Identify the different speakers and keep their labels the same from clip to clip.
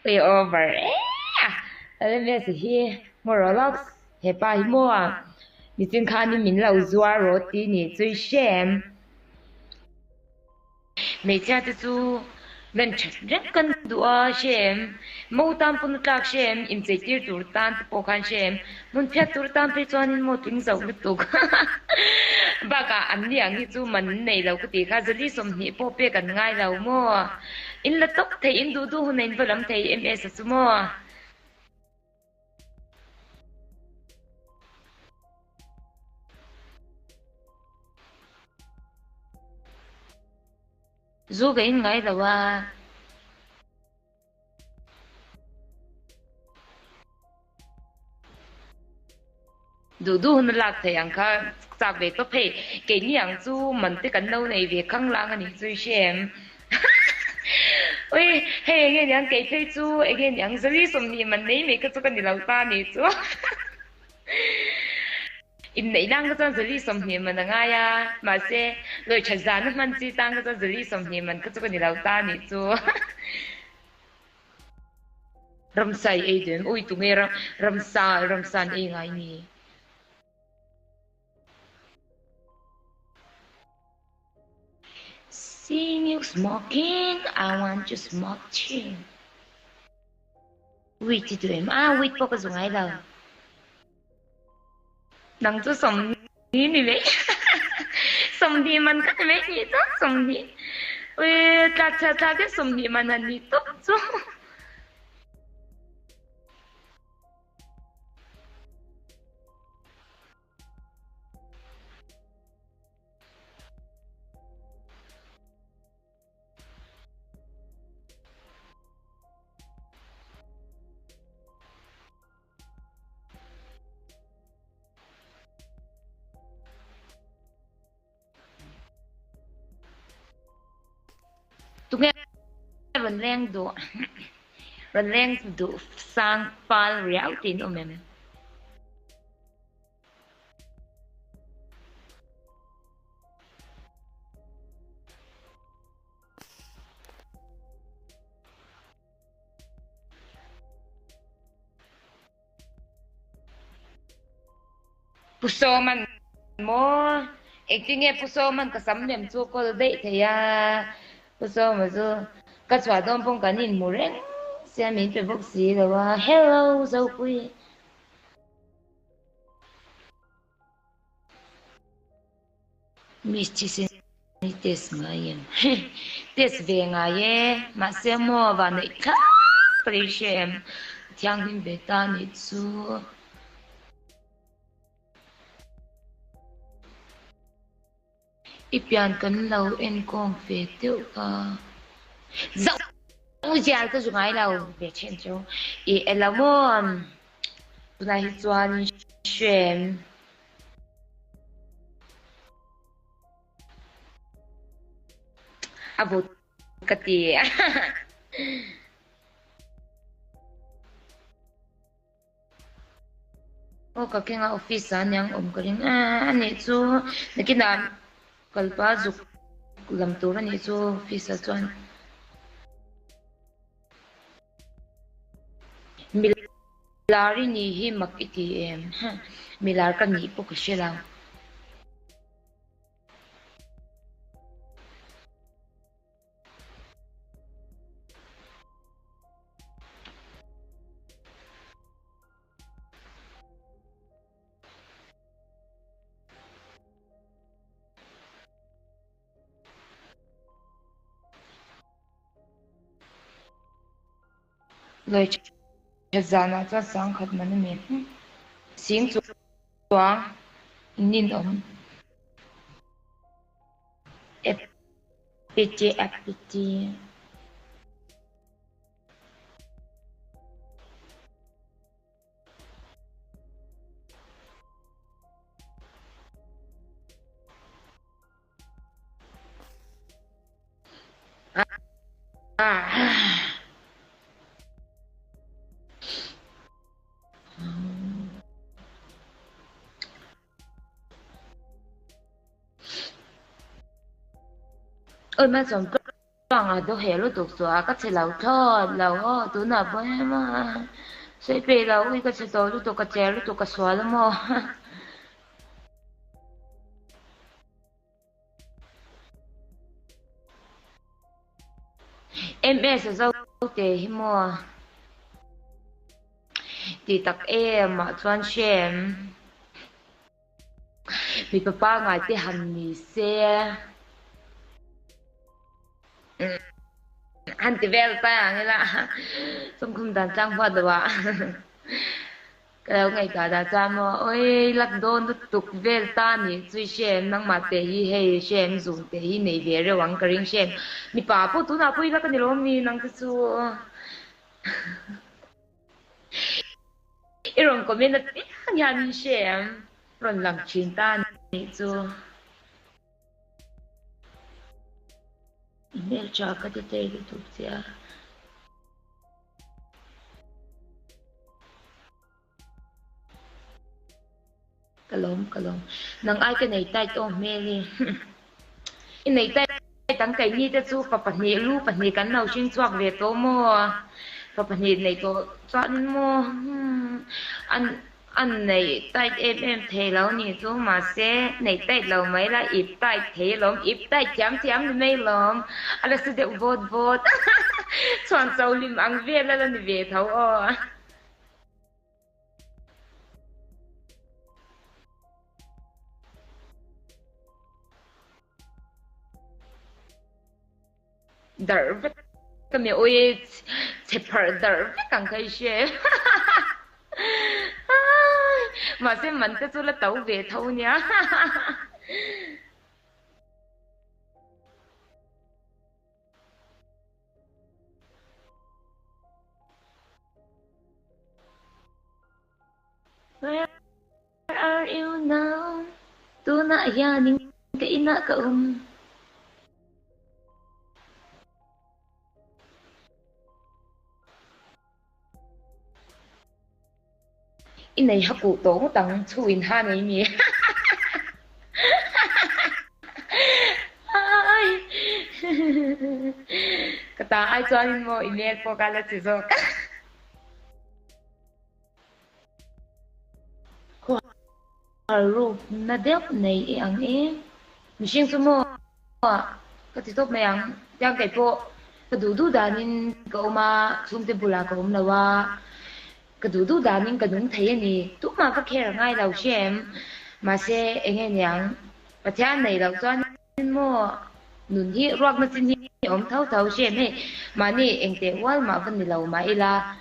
Speaker 1: Way over. Alam mo si Morolox, hepa mo你真看你min lau zua roti ni最咸，每家的猪人吃人更多咸，冇当不能打咸，因这点猪蛋不看咸，mun pia猪蛋被抓你冇听手的毒。Baka anh liang hi chu man nei lo kuti kha zali som ni po pe kan ngai lo mo in la tok thei in du du hunen valam thei ms chu mo zu ga in ngai lo wa du du hun lak thei ang kha chak ve to phe ke ni ang chu man te kan lo nei ve khang lang ani chui shem ôi hey nghe nhang kể thấy chú nghe nhang zali som ni man nei me ka chu kan ni lo ta ni chu im nei nang ka zali som ni man nga ya ma se loi cha zan man chi tang ka zali som ni man ka chu kan ni lo ta ni chu ramsai ai den ui tu me ramsan ai ngai ni seeing you smoking I want to smoke too wait to em wait po ka zungai đâu nang chu som ni ni le som ni man ka le ni to som ni ui ta cái som ni man ni to chu tu nghe rần reng độ sang pal réo tin ôm em puso man mo acting e puso man ka sam nem chu ko dei thaya puso ma chu ka chwa dom pong kan in mu reng sia min pe bok si lo wa hello zo pui misti sin tes nga yem tes ve nga ye ma se mo va nei ka pri shem thiang hin be ta ni chu ipian kan lo en kong fe teu ka dạo giờ cái dùng ai đâu về trên chỗ e là mo này chuan xuyên à bút cái gì ô cái office anh yang cái anh ấy chú cái nào kalpa dục làm tu anh ấy chú office chuan milari ni hi mak iti em milar kan ni po kasi lang lời Chazana cho sang khát mà mình xin chuang nín ôm FPT à ôi mà chồng bằng à đồ hè lúc tục xóa các chế lâu thọ lâu ho tú nạp với mà sẽ về lâu cái chế đồ lúc tục cái chế lúc tục cái xóa lắm mà em sẽ dâu tê mà thì tắc em mà toàn xem vì papa ngài tê hành mì xe anh tê vel ta nghe là xong không đàn trang hoa đồ ạ cái đó ngày cả đã cha mà ôi lắc đôn nó tục vel ta nè duy xem năng mà tê hi hay xem dùng tê hi này về rồi wang cái xem mi pa po tu na po ila cái này mi năng cái su iron ko min na nhà mi xem rồi làm chuyện ta nè chú email cho cái tê tê cái tục chia kalom nang ai cái này tay to mê đi in này tay tăng cái như ta chú papa nhị lu papa nhị cắn nào xin choạc về to mua papa nhị này to chọn mua anh này tay em thề lâu nhỉ chú mà sẽ này tay lâu mấy là ịp tay thề lắm ịp tay chém thì mấy lắm anh là sẽ được vót chọn sâu lim ăn về là về thấu đỡ với cái miệng ôi chẹp phở đỡ với càng thấy xe mà xem mình cái số là tàu về thâu nhá Where are you now? Tu na yaning cái na kaum. In này hắc cụ tổ tặng chuin ha này mi. Kata ai cho anh mo email po kala chỉ zo. Alo, na đeo này ang em. Mi sing sumo. Cái gì tốt mày ang, yang cái po. Cái đủ danin cái oma sum te bula cái om lawa. Cái đủ danin cái đúng thấy ni, tụt mà cái kia ngay đầu xem. Mà sẽ anh em yang, và thế này đầu cho anh mo. Nun hi ruak na sin hi om thâu xem he. Mà ni anh te wal mà vẫn lâu mà ila.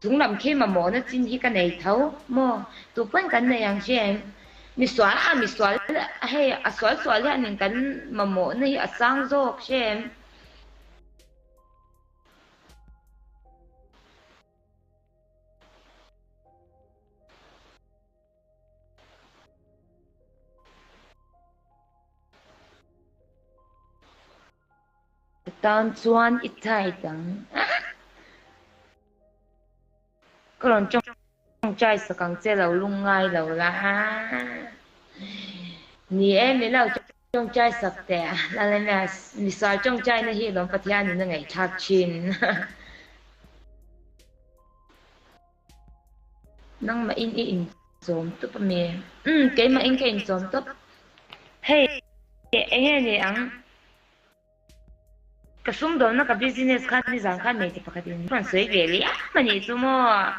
Speaker 1: Chúng làm khi mà mỏ nó xin hi cái này thấu mò tụ phân cái này yang xem mi xóa hay xóa là những cái mà mỏ nó hi sang rốt xem tan chuan ít thay đắng còn trong trai sẽ càng chơi lâu lung ngay lâu là ni em đến lâu trong trai sập tè là lên là mi sao trong trai nó hi lom phát hiện ni nó ngày chát chin năng mà in zoom tụp mẹ cái mà in cái zoom tụp hey anh nghe nè anh cái xung đột nó cái business khác đi rằng khác này thì phải cái phần suy về li mà nhỉ chú mò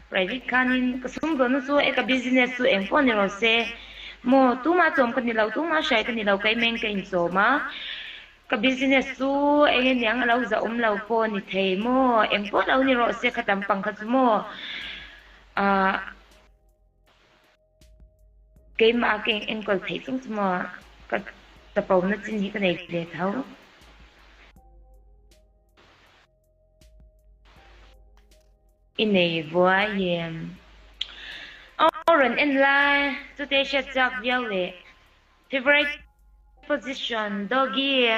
Speaker 1: private kanin cái xung đột nó số cái business số em phone rồi xe mò tu mà chồng cái lâu tu mà sai cái lâu cái men cái số mà cái business số anh nhang lâu giờ lâu phone thì thấy mò em phone lâu ni rồi xe cái tầm bằng cái mò cái mà cái em còn thấy trong mà cái tập bóng nó chính cái này để thấu in này vui em orange and light today shut up yellow favorite position doggy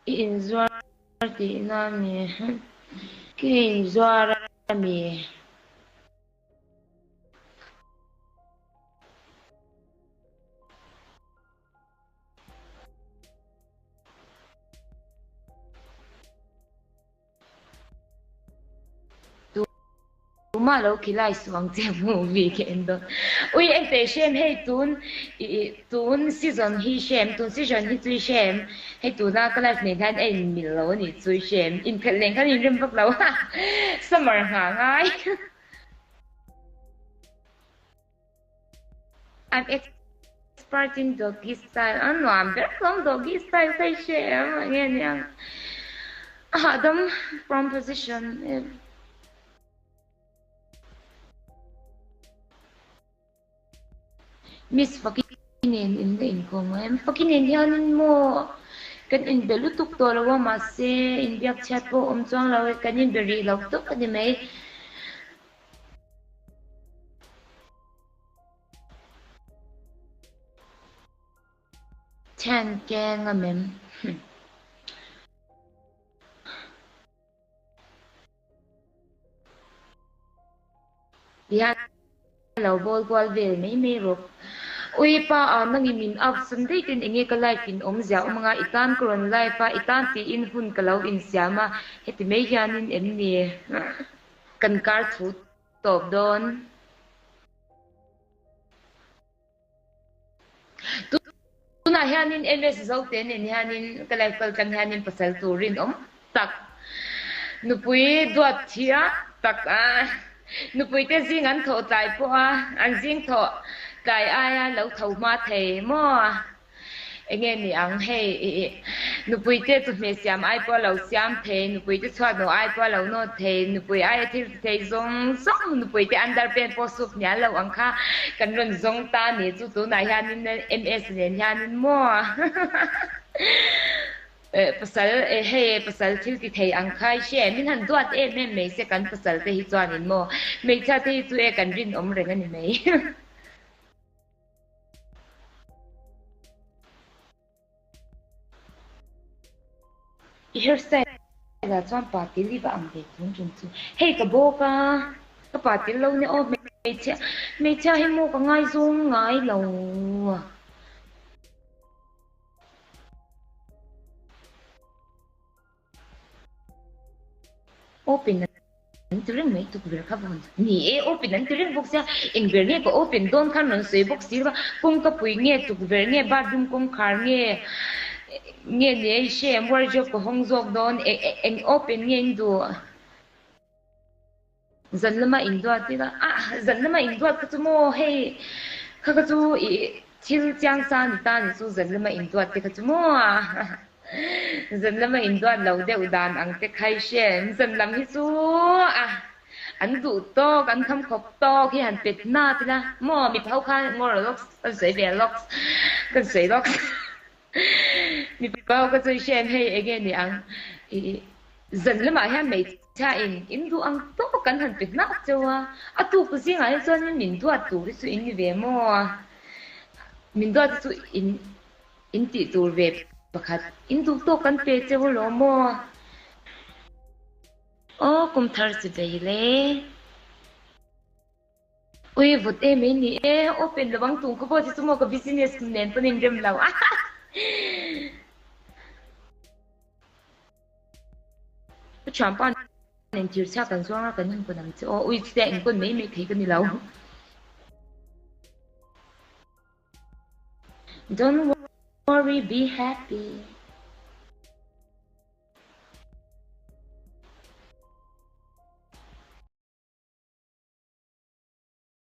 Speaker 1: in zwa ti na mi ki zwa ra mi mà lâu khi lại xuống chơi movie khen đó ui em thấy xem hay tun season hi xem tun season hi chui xem hay tun na cái này mình thấy em mình lâu ni chui xem in cái lên cái in rem bắt lâu summer hàng ai I'm expert in doggy style ano I'm very from doggy style thấy xem nghe nhang Adam from position Miss fucking in the income em fucking in yan mo kan in belu tuk to lawa mase in biak chat po chuang lawa kan in beri law tuk kan mai chan keng amem ya law bol kwal vel mai rok ui pa nang min up sunday tin inge ka life in zia mga itan kron life pa itan ti in hun kalau in siama heti mai hianin em ni kan kar thu top don tuna hianin ms zoten in hianin ka life kal kan hianin pasal turin tak nupui duat thia tak nupui te jing an tho tai po an jing tho tai ai lâu thầu ma thề mo nghe ni ang he nupui te tu me siam ai po lâu siam thề nupui te chwa no ai po lâu no thề nupui ai thil thề zong zong nupui te underpen po sup nya lâu ang kha kan ron zong ta ni chu tu na hian ms nen hian mo pasal he pasal thil ti thei ang khai she min han duat me se kan pasal te hi chuan in mo me cha te chu kan rin reng ani mei hairstyle là chuan party li ba ang de chung chu hey ka boka ka party lo ne o me cha hi mo ka ngai zung ngai lo open turing mai tu ber ka bon ni open an turing box ya in ber nge ko open don kan non sei box silva kum ka pui nge tu ber nge ba dum kum khar nge nghe này xem vừa cho có hong dọc đón em open nghe du dần lắm mà in doa thì là dần lắm mà in doa cái chú hey cái chú chill giang san ta ni chú dần lắm mà in doa thì cái chú dần lắm mà in doa lâu đều đàn ăn cái khai xem dần lắm thì chú anh đủ to anh thăm khóc to khi anh biết na thì là mò bị thâu khai ngồi lóc anh sẽ về lóc cái sẽ lóc mi bao cái chơi xem hay again ni ang dần lắm mà hắn mấy cha in du ang to kan han pit na chawa atu ku sing ai chon min du atu su in ve mo min du atu in ti tur ve pakhat in du to kan pe chaw lo mo o kum thar si dei le ui vot em ni open lawang tung ko bo chi mo ka business nen panin dem law chọn bao nên chiều sao cần xuống cần hơn của nằm chỗ ui xe con mấy thấy cái này lâu don't worry be happy